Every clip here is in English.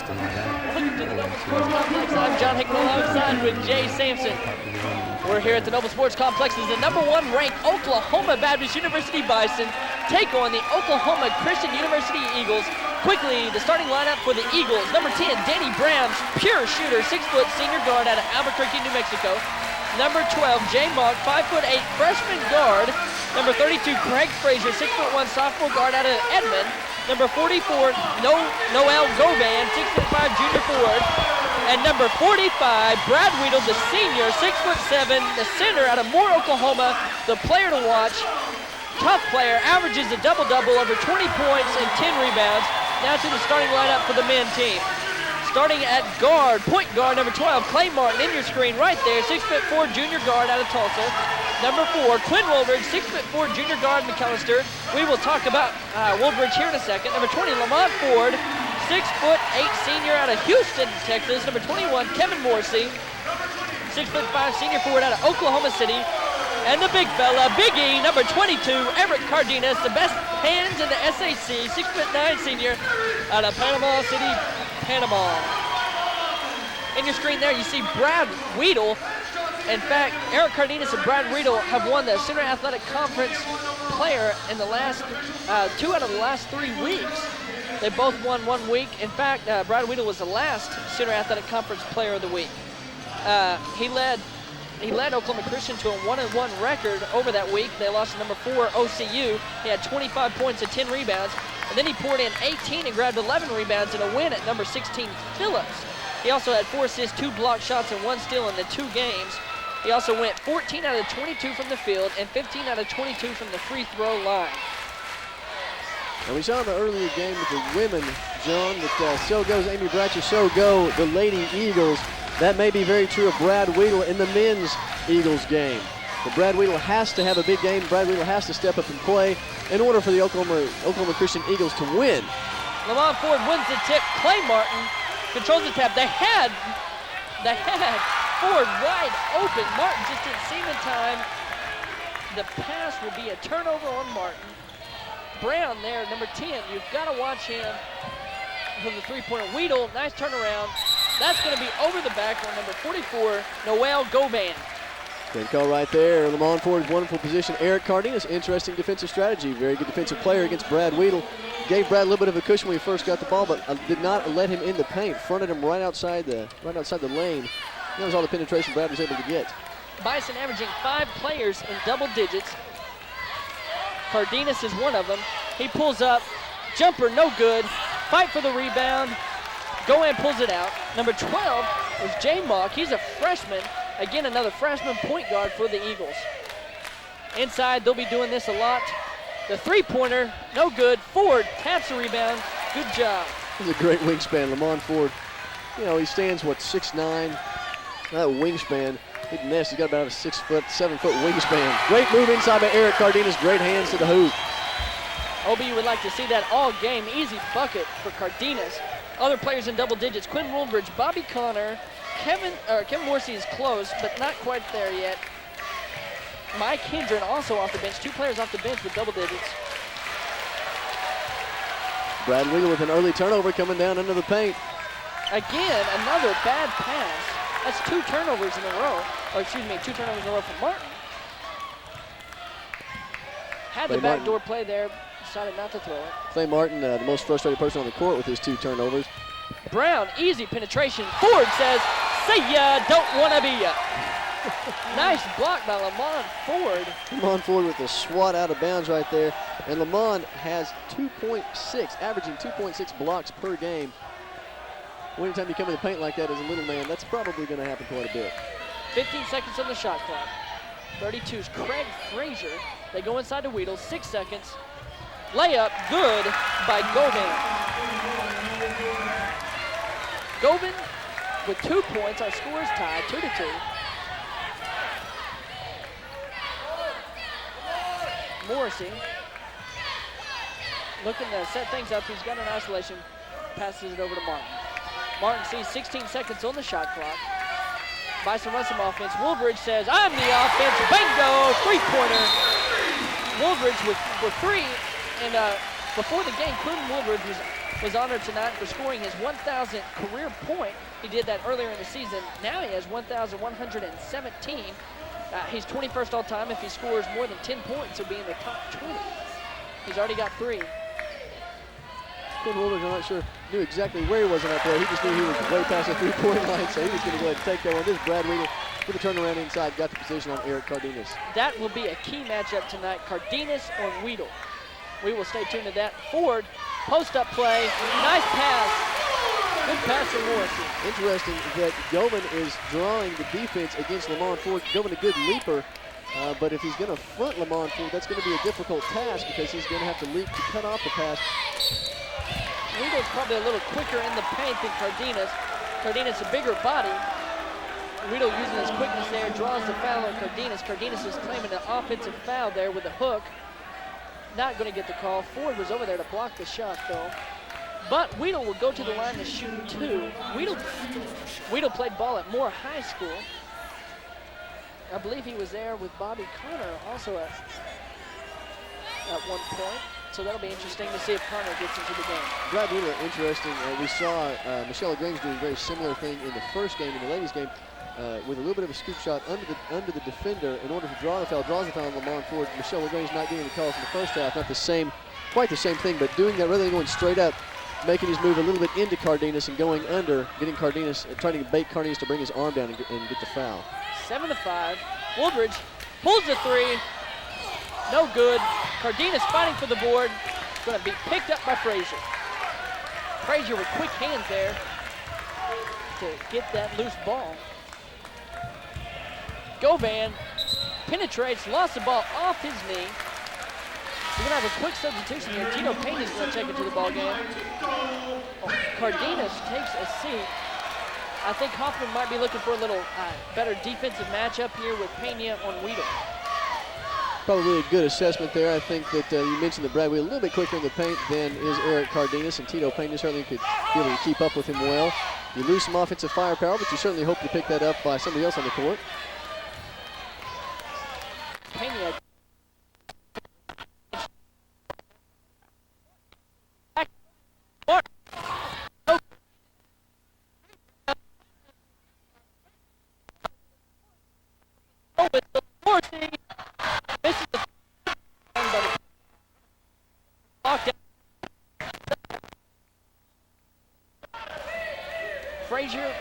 system like that. Welcome to the Noble Sports Complex. I'm John Hickman alongside with Jay Sampson. We're here at the Noble Sports Complex as the #1 ranked Oklahoma Baptist University Bison take on the Oklahoma Christian University Eagles. Quickly, the starting lineup for the Eagles. Number 10, Danny Brown, pure shooter, 6-foot senior guard out of Albuquerque, New Mexico. Number 12, Jay Monk, 5'8", freshman guard. Number 32, Craig Frazier, 6'1", sophomore guard out of Edmond. Number 44, Noel Govan, 6'5", junior forward. And number 45, Brad Weedle, the senior, 6'7", the center out of Moore, Oklahoma. The player to watch, tough player, averages a double-double, over 20 points and 10 rebounds. Now to the starting lineup for the men team. Starting at guard, point guard, number 12, Clay Martin, in your screen right there, 6'4", junior guard out of Tulsa. Number 4, Quinn Woolbridge, 6'4", junior guard, McAllister. We will talk about Woolbridge here in a second. Number 20, Lamont Ford, 6'8", senior out of Houston, Texas. Number 21, Kevin Morrissey, 6'5", senior forward out of Oklahoma City. And the big fella, Big E, number 22, Eric Cardenas, the best hands in the SAC, 6'9", senior out of Panama City, Panama. In your screen there, you see Brad Weedle. In fact, Eric Cardenas and Brad Weedle have won the Center Athletic Conference player in the last 2 out of the last 3 weeks. They both won 1 week. In fact, Brad Weedle was the last Center Athletic Conference player of the week. He led Oklahoma Christian to a 1-1 record over that week. They lost to number 4, OCU. He had 25 points and 10 rebounds. And then he poured in 18 and grabbed 11 rebounds in a win at number 16, Phillips. He also had 4 assists, 2 blocked shots, and 1 steal in the 2 games. He also went 14 out of 22 from the field and 15 out of 22 from the free throw line. And we saw in the earlier game with the women, John, that so goes Amy Bratcher, so go the Lady Eagles. That may be very true of Brad Weedle in the men's Eagles game. But Brad Weedle has to have a big game. Brad Weedle has to step up and play in order for the Oklahoma Christian Eagles to win. Lamont Ford wins the tip. Clay Martin controls the tap. They had Ford wide open. Martin just didn't see him in time. The pass will be a turnover on Martin. Brown there, number 10. You've got to watch him from the three-pointer. Weedle, nice turnaround. That's going to be over the back on number 44, Noel Govan. Good call right there. Lamont Ford's wonderful position. Eric Cardenas, interesting defensive strategy. Very good defensive player against Brad Weedle. Gave Brad a little bit of a cushion when he first got the ball, but did not let him in the paint. Fronted him right outside the lane. That was all the penetration Brad was able to get. Bison averaging 5 players in double digits. Cardenas is one of them. He pulls up, jumper no good. Fight for the rebound. Govan pulls it out. Number 12 is Jay Mock. He's a freshman. Again, another freshman point guard for the Eagles. Inside, they'll be doing this a lot. The three-pointer, no good. Ford taps the rebound. Good job. He's a great wingspan, Lamont Ford. You know, he stands, 6'9". That wingspan, he's nasty. He's got about a 7-foot wingspan. Great move inside by Eric Cardenas. Great hands to the hoop. OBU would like to see that all game. Easy bucket for Cardenas. Other players in double digits, Quinn Woolbridge, Bobby Connor, Kevin Morrissey is close, but not quite there yet. Mike Hendren also off the bench. 2 players off the bench with double digits. Brad Weedle with an early turnover coming down into the paint. Again, another bad pass. That's 2 turnovers in a row. 2 turnovers in a row for Martin. Had the backdoor play there, decided not to throw it. Clay Martin, the most frustrated person on the court with his 2 turnovers. Brown, easy penetration. Ford says, see ya, don't wanna be ya. Nice block by Lamont Ford. Lamont Ford with the swat out of bounds right there. And Lamont has 2.6, averaging 2.6 blocks per game. Anytime you come in the paint like that as a little man, that's probably going to happen quite a bit. 15 seconds on the shot clock. 32 is Craig Frazier. They go inside to Weedle, 6 seconds. Layup, good by Govan. Govan with 2 points. Our score is tied, 2-2. Morrissey looking to set things up. He's got an isolation, passes it over to Martin. Martin sees 16 seconds on the shot clock. Bison runs some offense. Woolbridge says, I'm the offense. Bingo, 3-pointer. Woolbridge with 3. And before the game, Quinn Woolbridge was was honored tonight for scoring his 1,000th career point. He did that earlier in the season. Now he has 1,117. He's 21st all time. If he scores more than 10 points, he'll be in the top 20. He's already got 3. Quinn Woolridge, I'm not sure, knew exactly where he was in that play. He just knew he was way past the three-point line, so he was going to go ahead and take that one. This is Brad Weedle with a turnaround inside, got the position on Eric Cardenas. That will be a key matchup tonight, Cardenas or Weedle. We will stay tuned to that. Ford, post-up play, nice pass. Good pass from Morrison. Interesting that Govan is drawing the defense against Lamont Ford. Govan a good leaper, but if he's going to front Lamont Ford, that's going to be a difficult task because he's going to have to leap to cut off the pass. Weedle's probably a little quicker in the paint than Cardenas. Cardenas a bigger body. Weedle using his quickness there, draws the foul on Cardenas. Cardenas is claiming an offensive foul there with a hook. Not going to get the call. Ford was over there to block the shot, though. But Weedle will go to the line to shoot 2. Weedle played ball at Moore High School. I believe he was there with Bobby Connor also at one point. So that'll be interesting to see if Connor gets into the game. Brad Weedle, interesting. We saw Michelle LaGrange doing a very similar thing in the first game, in the ladies' game, with a little bit of a scoop shot under the defender in order to draw the foul. Draws the foul on Lamont Ford. Michelle LaGrange not getting the calls in the first half. Not the same, quite the same thing, but doing that rather than going straight up, making his move a little bit into Cardenas and going under, getting Cardenas, trying to bait Cardenas to bring his arm down and get the foul. 7-5. Woolridge pulls the 3. No good. Cardenas fighting for the board. Going to be picked up by Frazier. Frazier with quick hands there to get that loose ball. Govan penetrates, lost the ball off his knee. We're going to have a quick substitution here. Tito Payne is going to check into the ball game. Cardenas takes a seat. I think Hoffman might be looking for a little better defensive matchup here with Pena on Weedle. Probably a good assessment there. I think that you mentioned that Brad Weedle a little bit quicker in the paint than is Eric Cardenas, and Tito Pena certainly could be able to keep up with him well. You lose some offensive firepower, but you certainly hope to pick that up by somebody else on the court. Pena. Frazier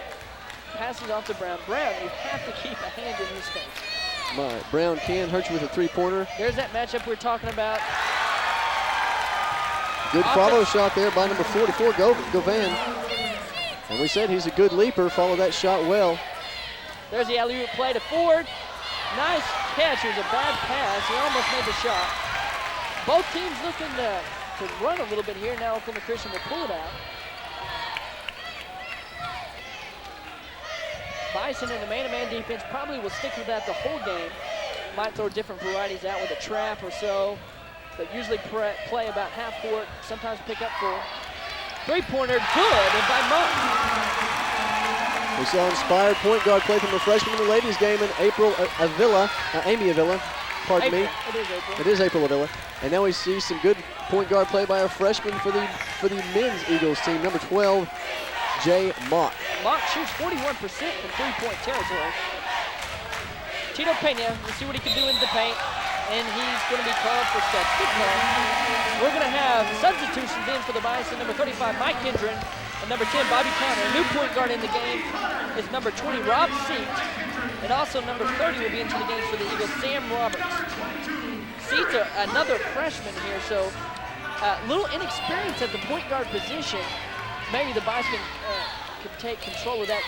passes off to Brown. Brown, you have to keep a hand in his face. My, Brown can hurt you with a three-pointer. There's that matchup we're talking about. Good follow shot there by number 44, Govan. And we said he's a good leaper. Follow that shot well. There's the alley-oop play to Ford. Nice catch. It was a bad pass. He almost made the shot. Both teams looking to run a little bit here. Now Oklahoma Christian will pull it out. Bison in the man-to-man defense probably will stick with that the whole game. Might throw different varieties out with a trap or so, but usually play about half court, sometimes pick up full. Three-pointer, good, and by Monk. We saw inspired point guard play from a freshman in the ladies' game in Amy Avila, pardon me. It is April. It is April Avila. And now we see some good point guard play by a freshman for the men's Eagles team, number 12, Jay Mott. Mott shoots 41% from three-point territory. Tito Pena, let's see what he can do in the paint, and he's going to be called for steps. Good call. We're going to have substitutions in for the Bison. Number 35, Mike Hendren, and number 10, Bobby Connor. A new point guard in the game is number 20, Rob Seat, and also number 30 will be into the game for the Eagles, Sam Roberts. Seat's another freshman here, so a little inexperience at the point guard position. Maybe the Bison can take control of that.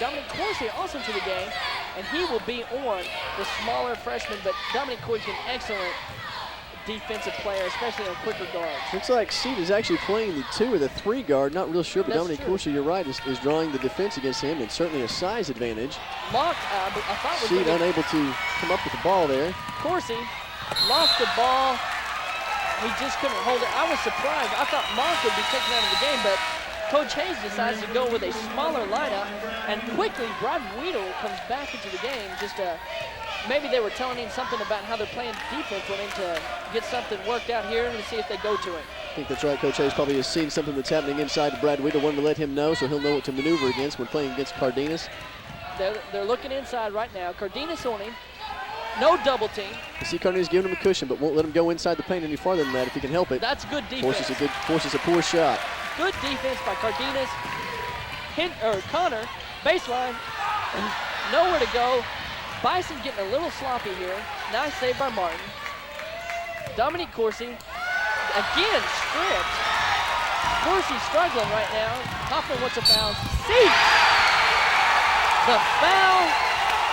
Dominic Corsi also to the game, and he will be on the smaller freshman, but Dominic Corsi, an excellent defensive player, especially on quicker guards. Looks like Seat is actually playing the 2 or the 3 guard, not real sure, but That's Dominic true. Corsi, you're right, is drawing the defense against him, and certainly a size advantage. Mock, I thought was Seat gonna be unable to come up with the ball there. Corsi lost the ball. He just couldn't hold it. I was surprised. I thought Mock would be taken out of the game, but Coach Hayes decides to go with a smaller lineup, and quickly Brad Weedle comes back into the game. Maybe they were telling him something about how they're playing defense, wanting to get something worked out here and see if they go to it. think that's right. Coach Hayes probably has seen something that's happening inside to Brad Weedle, wanted to let him know so he'll know what to maneuver against when playing against Cardenas. They're looking inside right now. Cardenas on him. No double team. You see Cardenas giving him a cushion, but won't let him go inside the paint any farther than that if he can help it. That's good defense. Forces a poor shot. Good defense by Cardenas. Connor, baseline, nowhere to go. Bison getting a little sloppy here. Nice save by Martin. Dominique Corsi, again stripped. Corsi struggling right now. Hoffman wants a foul. See the foul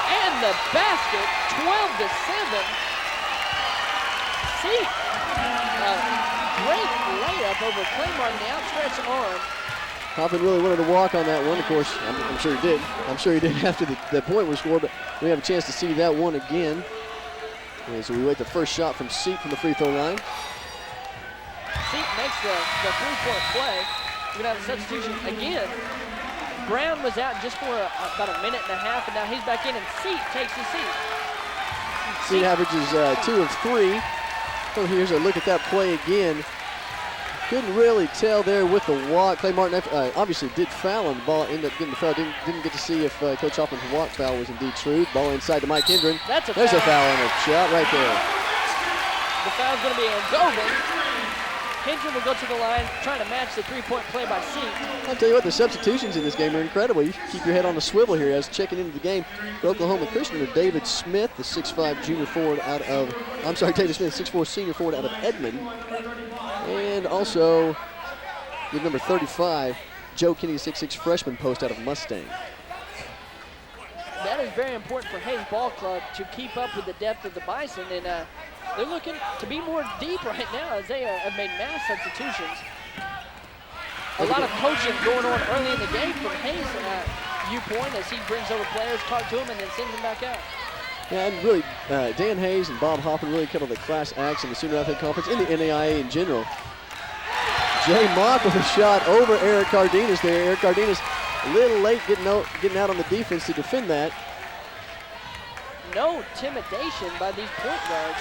and the basket, 12-7. See, great layup over Clay Martin, the outstretched arm. Hoffman really wanted to walk on that one. Of course, I'm sure he did. I'm sure he did after the point was scored, but we have a chance to see that one again. And so we wait the first shot from Seat from the free throw line. Seat makes the three-point play. We're going to have a substitution again. Brown was out just for about a minute and a half, and now he's back in, and Seat takes his seat. Seat averages 2 of 3. So here's a look at that play again. Couldn't really tell there with the walk. Clay Martin obviously did foul on the ball, ended up getting the foul. Didn't get to see if Coach Hoffman's walk foul was indeed true. Ball inside to Mike Hendren. There's a foul on a shot right there. The foul's going to be Andovan. Hendren will go to the line, trying to match the three-point play by Seat. I'll tell you what, the substitutions in this game are incredible. You keep your head on the swivel here as checking into the game for Oklahoma Christian are David Smith, the 6'5 junior forward David Smith, 6'4 senior forward out of Edmond. And also, with number 35, Joe Kinney, 6'6 freshman post out of Mustang. That is very important for Hayes Ball Club to keep up with the depth of the Bison, and they're looking to be more deep right now as they have made mass substitutions. A lot of coaching going on early in the game from Hayes' viewpoint as he brings over players, talks to them, and then sends them back out. Yeah, and really, Dan Hayes and Bob Hoffman really kind of the class acts in the Senior Athlete Conference, in the NAIA in general. Jay Mock with a shot over Eric Cardenas there. Eric Cardenas a little late getting out on the defense to defend that. No intimidation by these point guards.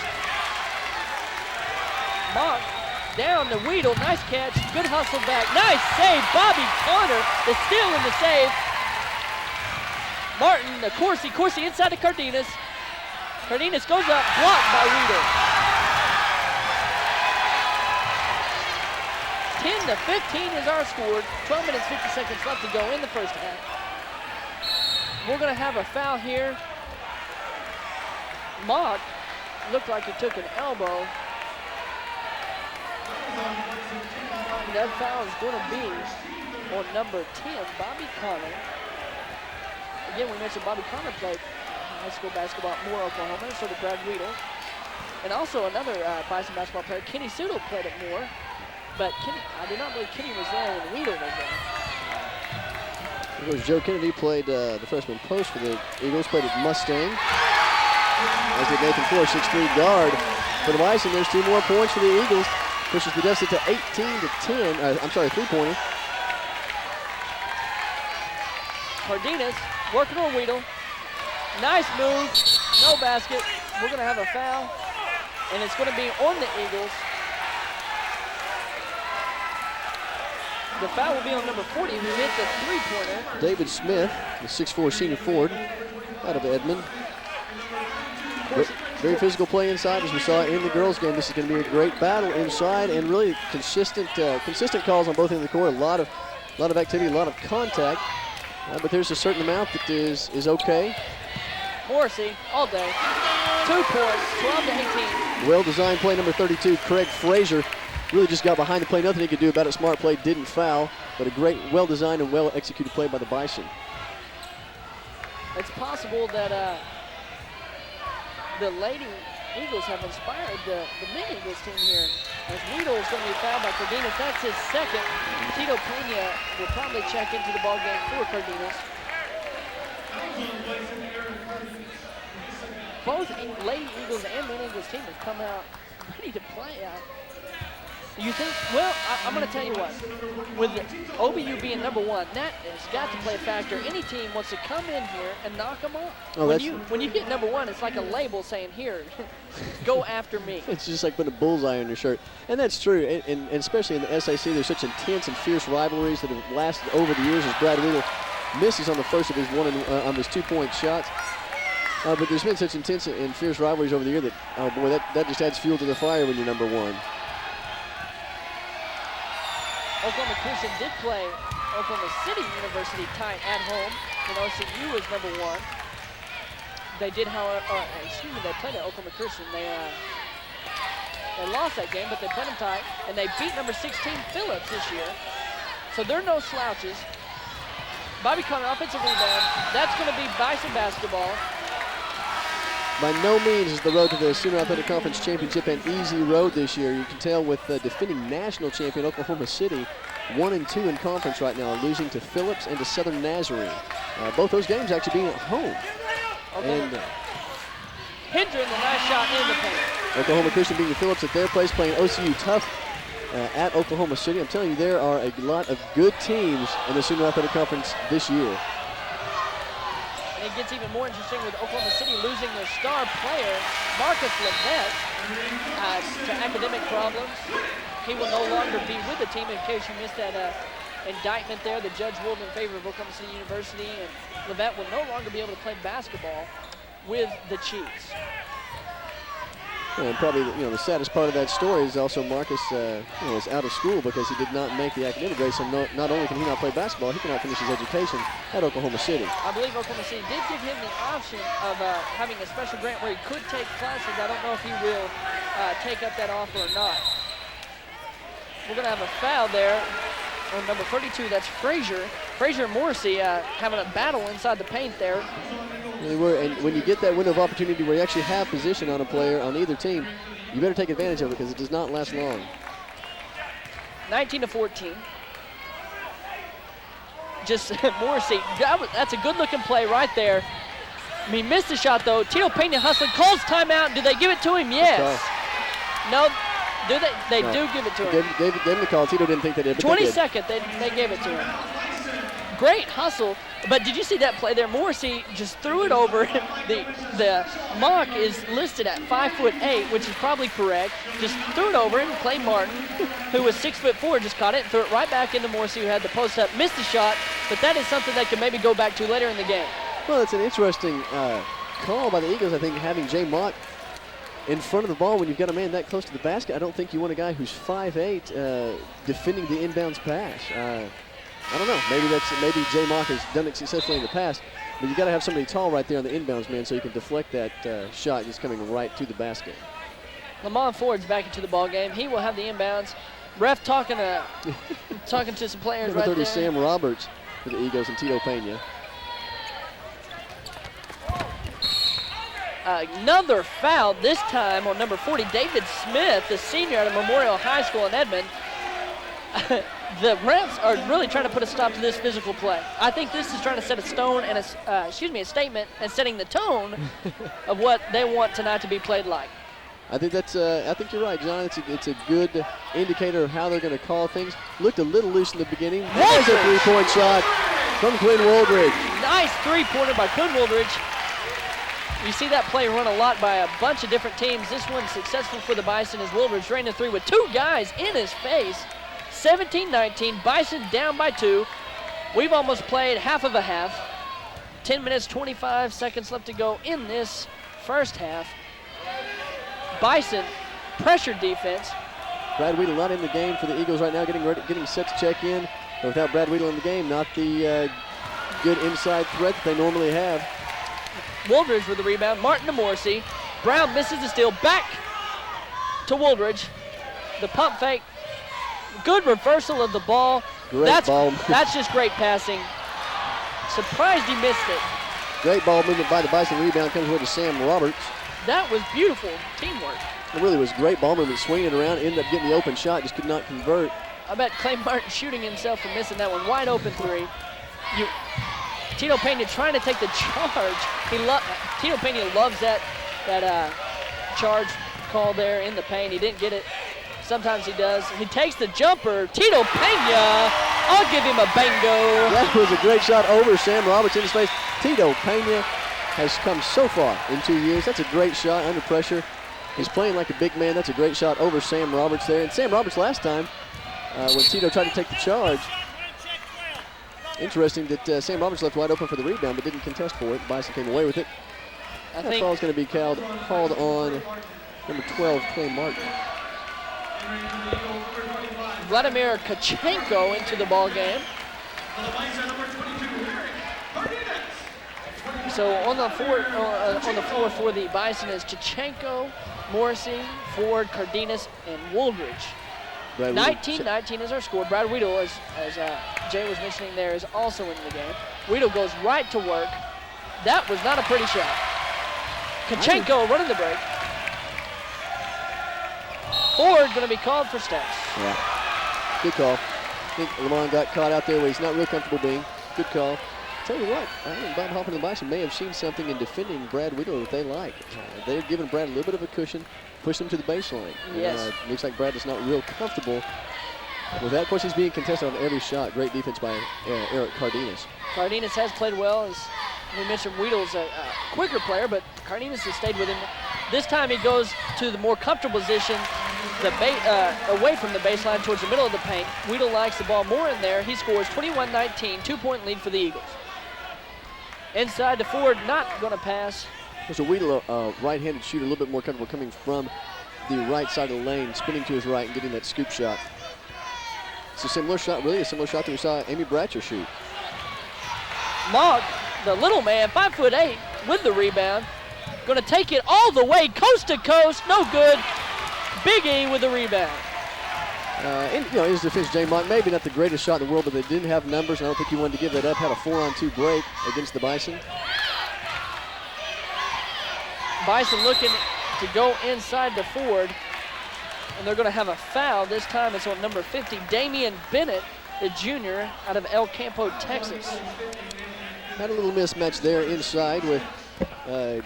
Mock down to Weedle, nice catch, good hustle back, nice save, Bobby Connor, the steal and the save. Martin, the Corsi inside to Cardenas. Cardenas goes up, blocked by Weedle. 10-15 is our score, 12 minutes, 50 seconds left to go in the first half. We're gonna have a foul here. Mock looked like he took an elbow. That foul is going to be on number 10, Bobby Connor. Again, we mentioned Bobby Connor played high school basketball at Moore, Oklahoma, so did Brad Weedle. And also another Bison basketball player, Kenny Sudo, played at Moore. But I did not believe Kenny was there when Weedle was there. Of course, Joe Kennedy played the freshman post for the Eagles, played at Mustang. As did Nathan Flores, 6'3 guard for the Bison. There's 2 more points for the Eagles. Pushes the deficit to 18-10. I'm sorry, 3-pointer. Cardenas working on Weedle. Nice move, no basket. We're gonna have a foul, and it's gonna be on the Eagles. The foul will be on number 40 who hits a three-pointer. David Smith, the 6'4 senior forward out of Edmond. Very physical play inside, as we saw in the girls' game. This is going to be a great battle inside, and really consistent calls on both ends of the court. A lot of activity, a lot of contact, but there's a certain amount that is okay. Morrissey all day. 2 points, 12-18. Well-designed play number 32, Craig Frazier. Really just got behind the play. Nothing he could do about it. Smart play, didn't foul, but a great, well-designed and well-executed play by the Bison. It's possible that the Lady Eagles have inspired the men Eagles team here. As Weedle is going to be fouled by Cardenas. That's his second. Tito Pena will probably check into the ball game for Cardenas. Both Lady Eagles and men Eagles team have come out ready to play out. You think? Well, I'm going to tell you what. With OBU being number 1, that has got to play a factor. Any team wants to come in here and knock them off. Oh, when you get number 1, it's like a label saying, "Here, go after me." It's just like putting a bullseye on your shirt. And that's true. And especially in the SIC, there's such intense and fierce rivalries that have lasted over the years as Brad Weedle misses on the first of his on his 2-point shots. But there's been such intense and fierce rivalries over the year that, oh boy, that just adds fuel to the fire when you're number 1. Oklahoma Christian did play Oklahoma City University tight at home when OCU was number 1. They did, however, they played at Oklahoma Christian. They lost that game, but they played them tight, and they beat number 16 Phillips this year. So they're no slouches. Bobby Connor, offensive rebound. That's going to be Bison basketball. By no means is the road to the Sooner Athletic Conference Championship an easy road this year. You can tell with defending national champion Oklahoma City, 1-2 in conference right now, losing to Phillips and to Southern Nazarene. Both those games actually being at home. And Hendren, the nice shot in the paint. Oklahoma Christian beating Phillips at their place, playing OCU tough at Oklahoma City. I'm telling you, there are a lot of good teams in the Sooner Athletic Conference this year. It gets even more interesting with Oklahoma City losing their star player, Marcus Levette, to academic problems. He will no longer be with the team in case you missed that indictment there. The judge ruled in favor of Oklahoma City University, and Levette will no longer be able to play basketball with the Chiefs. And probably, the saddest part of that story is also Marcus is out of school because he did not make the academic grade. So not only can he not play basketball, he cannot finish his education at Oklahoma City. I believe Oklahoma City did give him the option of having a special grant where he could take classes. I don't know if he will take up that offer or not. We're going to have a foul there on number 32. That's Frazier. Frazier and Morrissey having a battle inside the paint there. They were, and when you get that window of opportunity where you actually have position on a player on either team, you better take advantage of it because it does not last long. 19-14. Just Morrissey, that's a good-looking play right there. He missed the shot, though. Tito Pena hustling, calls timeout. Do they give it to him? Yes. No, do they? They do give it to him. Gave him the call. Tito didn't think they did, but 22nd, they gave it to him. Great hustle, but did you see that play there? Morrissey just threw it over. The mock is listed at 5'8", which is probably correct. Just threw it over, and Clay Martin, who was 6'4", just caught it and threw it right back into Morrissey, who had the post up, missed the shot, but that is something they can maybe go back to later in the game. Well, it's an interesting call by the Eagles, I think, having Jay Mott in front of the ball when you've got a man that close to the basket. I don't think you want a guy who's 5'8", defending the inbounds pass. I don't know. Maybe Jay Mock has done it successfully in the past, but you got to have somebody tall right there on the inbounds man so you can deflect that shot just coming right to the basket. Lamont Ford's back into the ball game. He will have the inbounds. Ref talking to some players Number right 30, there. Sam Roberts for the Eagles and Tito Pena. Another foul, this time on number 40, David Smith, the senior out of Memorial High School in Edmond. The refs are really trying to put a stop to this physical play. I think this is trying to set a statement and setting the tone of what they want tonight to be played like. I think I think you're right, John. It's a good indicator of how they're going to call things. Looked a little loose in the beginning. There's a three-point shot from Quinn Woldridge. Nice three-pointer by Quinn Woldridge. You see that play run a lot by a bunch of different teams. This one's successful for the Bison as Woldridge drained the three with two guys in his face. 17-19, Bison down by 2. We've almost played half of a half. 10 minutes, 25 seconds left to go in this first half. Bison, pressure defense. Brad Weedle not in the game for the Eagles right now, getting set to check in. But without Brad Weedle in the game, not the good inside threat that they normally have. Woldridge with the rebound, Martin to Morrissey. Brown misses the steal, back to Woldridge. The pump fake. Good reversal of the ball. That's just great passing. Surprised he missed it. Great ball movement by the Bison. Rebound comes over to Sam Roberts. That was beautiful teamwork. It really was great ball movement, swinging around, ended up getting the open shot, just could not convert. I bet Clay Martin shooting himself for missing that one. Wide open three. Tito Pena trying to take the charge. Tito Pena loves that charge call there in the paint. He didn't get it. Sometimes he does. He takes the jumper. Tito Pena, I'll give him a bango. That was a great shot over Sam Roberts in his face. Tito Pena has come so far in 2 years. That's a great shot under pressure. He's playing like a big man. That's a great shot over Sam Roberts there. And Sam Roberts last time, when Tito tried to take the charge, interesting that Sam Roberts left wide open for the rebound but didn't contest for it. Bison came away with it. That foul's going to be called on number 12, Clay Martin. Vladimir Kachenko into the ball game. So on the floor for the Bison is Kachenko, Morrissey, Ford, Cardenas, and Woolridge. 19-19 is our score. Brad Weedle, as Jay was mentioning there, is also in the game. Weedle goes right to work. That was not a pretty shot. Kachenko running the break. Ford going to be called for steps. Yeah, good call. I think Lamont got caught out there where he's not real comfortable being. Good call. Tell you what, I think Bob Hoffman and the Bison may have seen something in defending Brad Weedle that they like. They've given Brad a little bit of a cushion, pushed him to the baseline. Yes. Looks like Brad is not real comfortable with that. Of course, he's being contested on every shot. Great defense by Eric Cardenas. Cardenas has played well. As we mentioned, Weedle's a quicker player, but Cardenas has stayed with him. This time he goes to the more comfortable position, away from the baseline towards the middle of the paint. Weedle likes the ball more in there. He scores 21-19, 2-point lead for the Eagles. Inside to Ford, not going to pass. So Weedle, right-handed shooter, a little bit more comfortable coming from the right side of the lane, spinning to his right and getting that scoop shot. It's a similar shot, really a similar shot that we saw Amy Bratcher shoot. Mogg, the little man, 5'8", with the rebound. Going to take it all the way, coast to coast, no good. Big E with the rebound. And his defense, Jay Mott, maybe not the greatest shot in the world, but they didn't have numbers, and I don't think he wanted to give that up. Had a 4-on-2 break against the Bison. Bison looking to go inside to Ford, and they're going to have a foul. This time it's on number 50, Damian Bennett, the junior out of El Campo, Texas. Had a little mismatch there inside with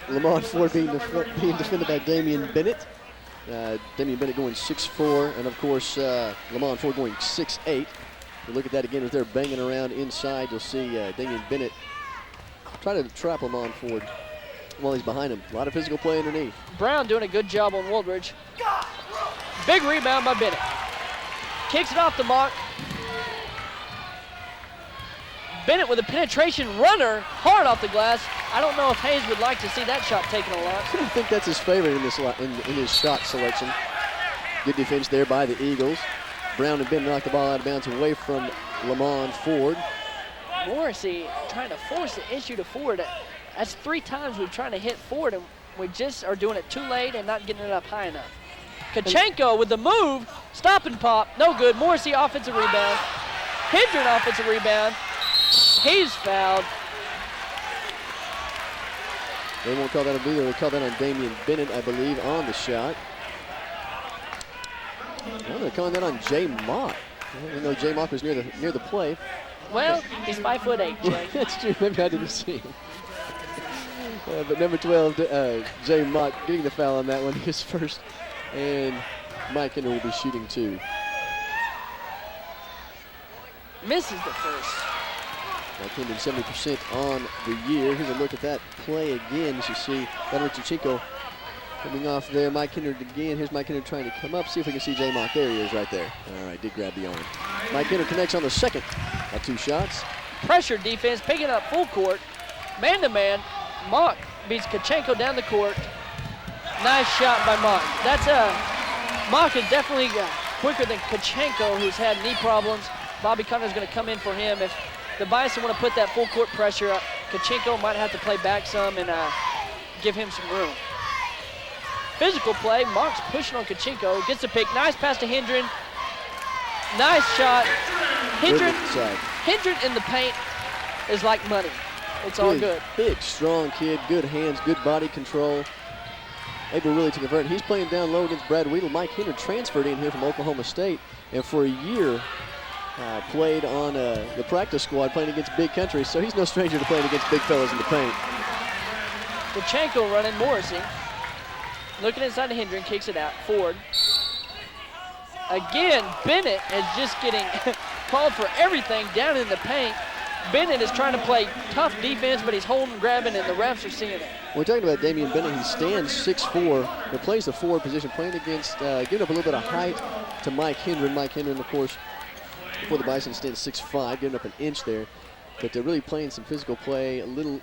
Lamont Ford being defended by Damian Bennett. Damian Bennett going 6'4", and of course Lamont Ford going 6'8". You look at that again as they're banging around inside. You'll see Damian Bennett try to trap Lamont Ford while he's behind him. A lot of physical play underneath. Brown doing a good job on Woolridge. Big rebound by Bennett. Kicks it off the mark. Bennett with a penetration runner, hard off the glass. I don't know if Hayes would like to see that shot taken a lot. I don't think that's his favorite in his shot selection. Good defense there by the Eagles. Brown and Bennett knocked the ball out of bounds away from Lamont Ford. Morrissey trying to force the issue to Ford. That's 3 times we've tried to hit Ford, and we just are doing it too late and not getting it up high enough. Kachenko with the move, stop and pop, no good. Morrissey offensive rebound. Hendren offensive rebound. He's fouled. They won't call that a either. They call that on Damian Bennett, I believe, on the shot. Well, they're calling that on Jay Mott. I know Jay Mott was near the play. Well, he's 5'8", Jay. That's true. Maybe I didn't see him. But number 12, Jay Mott, getting the foul on that one, his first. And Mike Hinder will be shooting 2. Misses the first. Mike Hinder 70% on the year. Here's a look at that play again. As you see, Vladimir Kachenko coming off there. Mike Hinder again. Here's Mike Hinder trying to come up. See if we can see Jay Mott. There he is right there. All right, did grab the arm. Mike Hinder connects on the second of 2 shots. Pressure defense, picking up full court. Man-to-man, Mock beats Kachenko down the court. Nice shot by Mock. Mock is definitely quicker than Kachenko, who's had knee problems. Bobby Connor's going to come in for him. If the Bison want to put that full court pressure up, Kachenko might have to play back some and give him some room. Physical play, Mock's pushing on Kachenko, gets the pick, nice pass to Hendren. Nice shot. Hendren in the paint is like money. It's all good. Big, strong kid, good hands, good body control. Able really to convert. He's playing down low against Brad Weedle. Mike Hinder transferred in here from Oklahoma State, and for a year played on the practice squad playing against big country, so he's no stranger to playing against big fellas in the paint. Kachenko running Morrissey. Looking inside to Hendren, kicks it out. Ford. Again, Bennett is just getting called for everything down in the paint. Bennett is trying to play tough defense, but he's holding, grabbing, and the refs are seeing it. We're talking about Damian Bennett. He stands 6'4", but plays the forward position, playing against, giving up a little bit of height to Mike Hendren. Mike Hendren, of course, before the Bison stands 6'5", giving up an inch there. But they're really playing some physical play, a little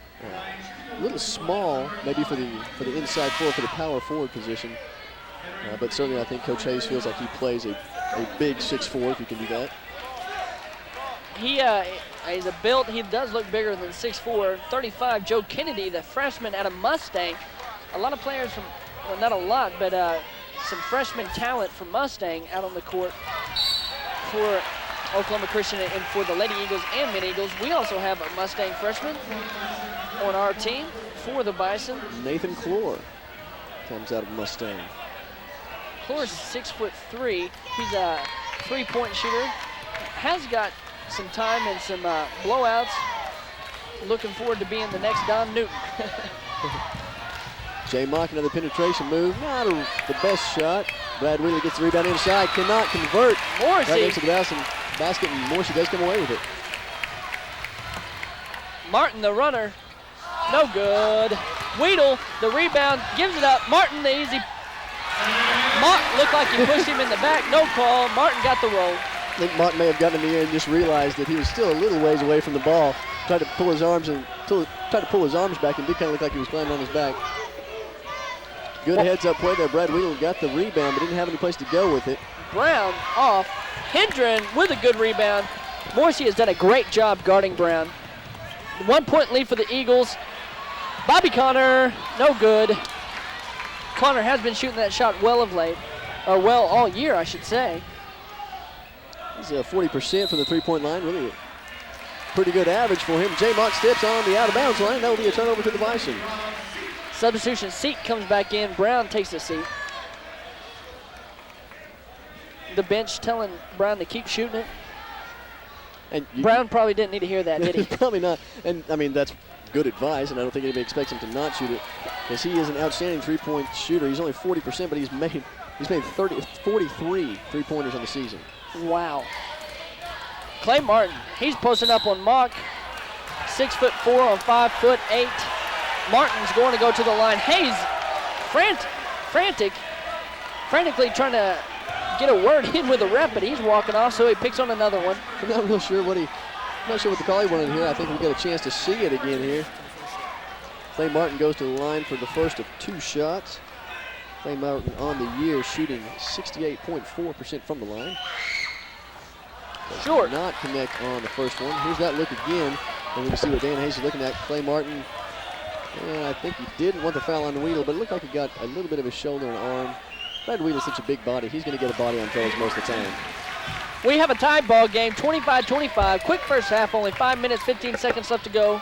small, maybe for the inside floor, for the power forward position. But certainly I think Coach Hayes feels like he plays a big 6'4", if you can do that. He's a built, he does look bigger than 6'4", 35, Joe Kennedy, the freshman out of Mustang. A lot of players from, well, not a lot, but some freshman talent from Mustang out on the court for Oklahoma Christian and for the Lady Eagles and Men Eagles. We also have a Mustang freshman on our team for the Bison. Nathan Clore comes out of Mustang. Clore's 6'3". He's a three-point shooter. Has got some time and some blowouts. Looking forward to being the next Don Newton. Jay Mock, another penetration move. Not the best shot. Brad Wheeler gets the rebound inside. Cannot convert. Morrissey. Right next to the basket, and Morrissey does come away with it. Martin, the runner. No good. Weedle, the rebound, gives it up. Martin, the easy. Mock looked like he pushed him in the back. No call. Martin got the roll. I think Martin may have gotten in the air and just realized that he was still a little ways away from the ball. Tried to pull his arms back and did kind of look like he was landing on his back. Good heads-up play there. Brad Wheeler got the rebound, but didn't have any place to go with it. Brown off. Hendren with a good rebound. Morrissey has done a great job guarding Brown. 1 point lead for the Eagles. Bobby Connor, no good. Connor has been shooting that shot well of late, or well all year, I should say. He's 40% from the three-point line. Really a pretty good average for him. Jay Mock steps on the out-of-bounds line. That will be a turnover to the Bison. Substitution, Seat comes back in. Brown takes a seat. The bench telling Brown to keep shooting it. And Brown probably didn't need to hear that, did he? Probably not. And, I mean, that's good advice, and I don't think anybody expects him to not shoot it, because he is an outstanding three-point shooter. He's only 40%, but he's made 43 three-pointers on the season. Wow. Clay Martin, he's posting up on Mock. 6'4" on 5'8". Martin's going to go to the line. Hayes, frantically trying to get a word in with the ref, but he's walking off, so he picks on another one. I'm not real sure what the call he wanted here. I think we got a chance to see it again here. Clay Martin goes to the line for the first of two shots. Clay Martin on the year shooting 68.4% from the line. Short. Not connect on the first one. Here's that look again. And we can see what Dan Hayes is looking at. Clay Martin, I think he didn't want the foul on Wheeler, but it looked like he got a little bit of his shoulder and arm. Brad Wheeler's such a big body. He's going to get a body on Charles most of the time. We have a tie ball game, 25-25. Quick first half, only 5 minutes, 15 seconds left to go.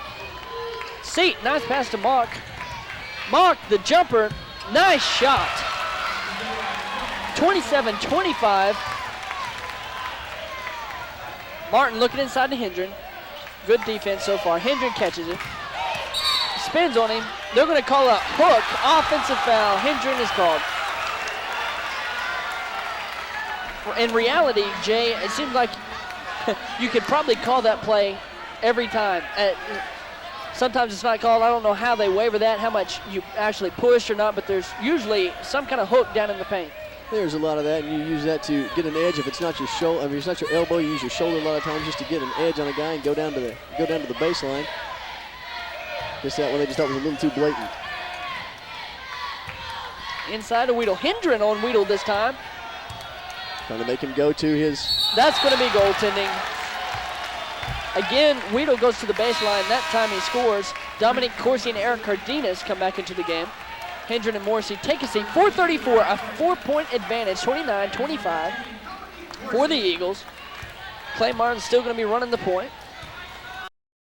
Seat, nice pass to Mock. Mock, the jumper, nice shot. 27-25. Martin looking inside to Hendren. Good defense so far. Hendren catches it. Spins on him. They're going to call a hook. Offensive foul. Hendren is called. In reality, Jay, it seems like you could probably call that play every time. Sometimes it's not called. I don't know how they waiver that, how much you actually push or not, but there's usually some kind of hook down in the paint. There's a lot of that, and you use that to get an edge. If it's not your shoulder, if it's not your elbow, you use your shoulder a lot of times just to get an edge on a guy and go down to the baseline. Just that one they just thought was a little too blatant. Inside of Weedle. Hendren on Weedle this time. Trying to make him go to his. That's going to be goaltending. Again, Weedle goes to the baseline. That time he scores. Dominic Corsi and Eric Cardenas come back into the game. Hendren and Morrissey take a seat. 4:34, a 4-point advantage, 29-25 for the Eagles. Clay Martin's still going to be running the point.